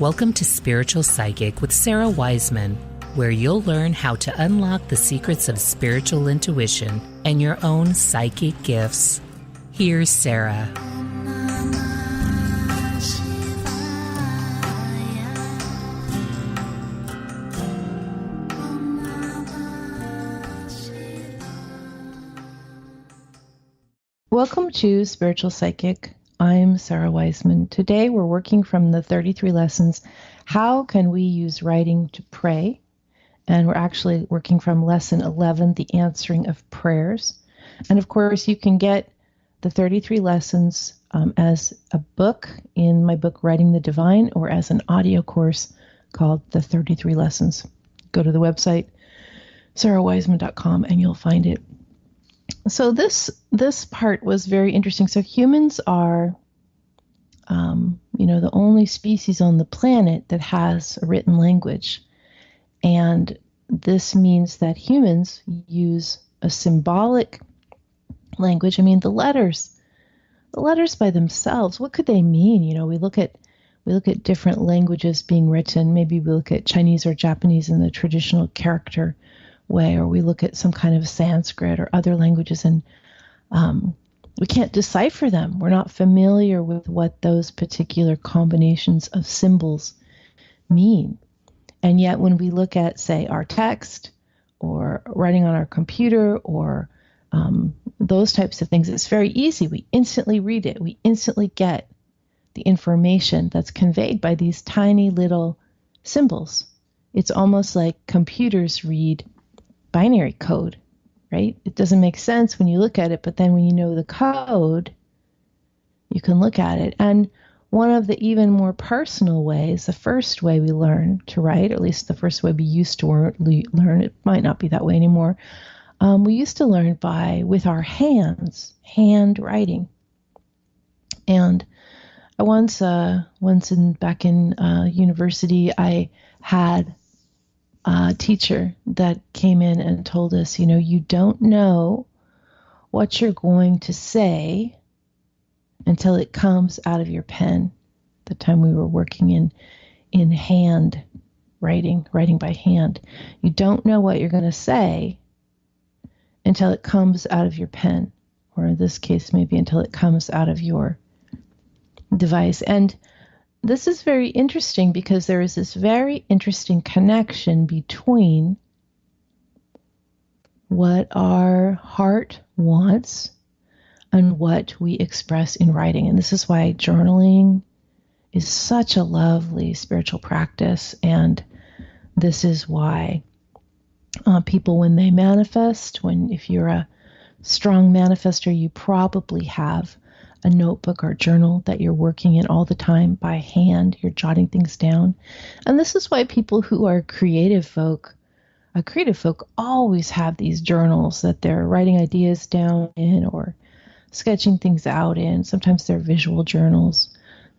Welcome to Spiritual Psychic with Sarah Wiseman, where you'll learn how to unlock the secrets of spiritual intuition and your own psychic gifts. Here's Sarah. Welcome to Spiritual Psychic. I'm Sarah Wiseman. Today we're working from the 33 lessons. How can we use writing to pray? And we're actually working from lesson 11, the answering of prayers. And of course, you can get the 33 lessons as a book in my book, Writing the Divine, or as an audio course called The 33 Lessons. Go to the website, sarahwiseman.com, and you'll find it. So this part was very interesting. So humans are, the only species on the planet that has a written language. And this means that humans use a symbolic language. I mean, the letters by themselves, what could they mean? We look at different languages being written. Maybe we look at Chinese or Japanese in the traditional character way, or we look at some kind of Sanskrit or other languages, and we can't decipher them. We're not familiar with what those particular combinations of symbols mean. And yet when we look at, say, our text or writing on our computer or those types of things, it's very easy. We instantly read it. We instantly get the information that's conveyed by these tiny little symbols. It's almost like computers read binary code, right? It doesn't make sense when you look at it, but then when you know the code, you can look at it. And one of the even more personal ways, the first way we learn to write, or at least the first way we used to learn, it might not be that way anymore. We used to learn with our hands, handwriting. And back in university, I had a teacher that came in and told us, you don't know what you're going to say until it comes out of your pen. The time we were working in hand writing by hand. You don't know what you're going to say until it comes out of your pen, or in this case, maybe until it comes out of your device. And this is very interesting because there is this very interesting connection between what our heart wants and what we express in writing. And this is why journaling is such a lovely spiritual practice. And this is why people, when they manifest, if you're a strong manifester, you probably have a notebook or journal that you're working in all the time by hand. You're jotting things down. And this is why people who are creative folk always have these journals that they're writing ideas down in or sketching things out in. Sometimes they're visual journals.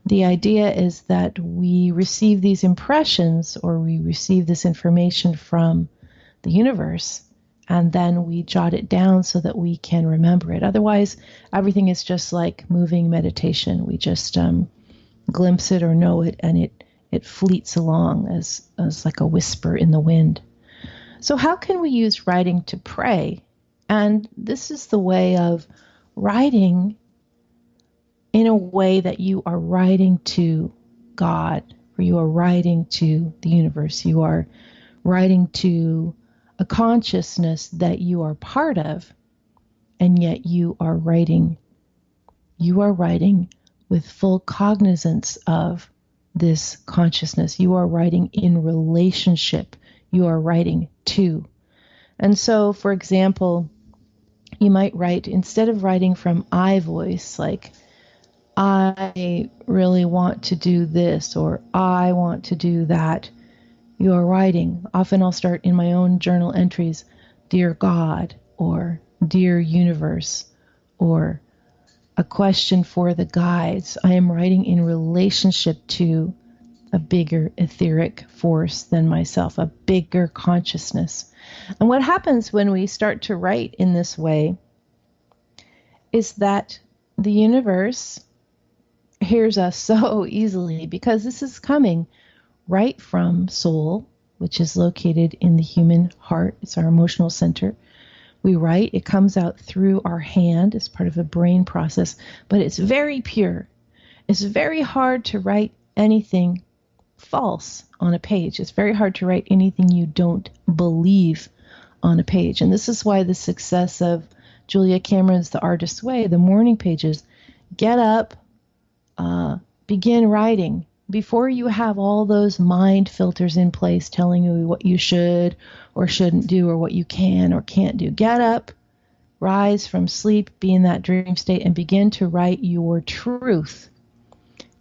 The idea is that we receive these impressions or we receive this information from the universe, and then we jot it down so that we can remember it. Otherwise, everything is just like moving meditation. We just glimpse it or know it, and it fleets along as like a whisper in the wind. So how can we use writing to pray? And this is the way of writing in a way that you are writing to God, or you are writing to the universe. You are writing to a consciousness that you are part of, and yet you are writing with full cognizance of this consciousness. You are writing in relationship. You are writing to. And so, for example, you might write, instead of writing from I voice, like, I really want to do this, or I want to do that, you are writing. Often I'll start in my own journal entries, Dear God, or Dear Universe, or a question for the guides. I am writing in relationship to a bigger etheric force than myself, a bigger consciousness. And what happens when we start to write in this way is that the universe hears us so easily, because this is coming right from soul, which is located in the human heart. It's our emotional center. We write, it comes out through our hand as part of a brain process, but it's very pure. It's very hard to write anything false on a page. It's very hard to write anything you don't believe on a page. And this is why the success of Julia Cameron's The Artist's Way, the morning pages, get up, begin writing. Before you have all those mind filters in place telling you what you should or shouldn't do or what you can or can't do, get up, rise from sleep, be in that dream state, and begin to write your truth.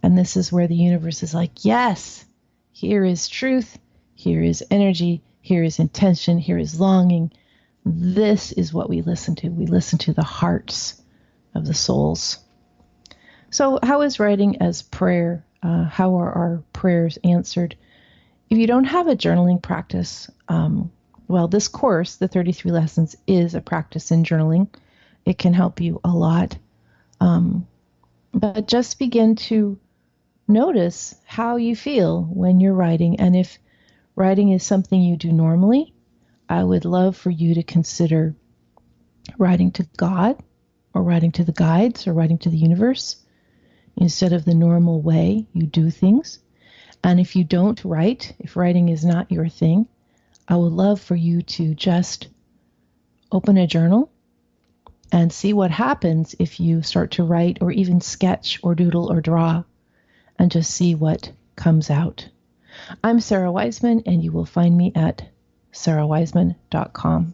And this is where the universe is like, yes, here is truth, here is energy, here is intention, here is longing. This is what we listen to. We listen to the hearts of the souls. So how is writing as prayer? How are our prayers answered? If you don't have a journaling practice, well, this course, the 33 Lessons, is a practice in journaling. It can help you a lot. But just begin to notice how you feel when you're writing. And if writing is something you do normally, I would love for you to consider writing to God or writing to the guides or writing to the universe instead of the normal way you do things. And if you don't write, if writing is not your thing, I would love for you to just open a journal and see what happens if you start to write or even sketch or doodle or draw and just see what comes out. I'm Sarah Wiseman, and you will find me at sarahwiseman.com.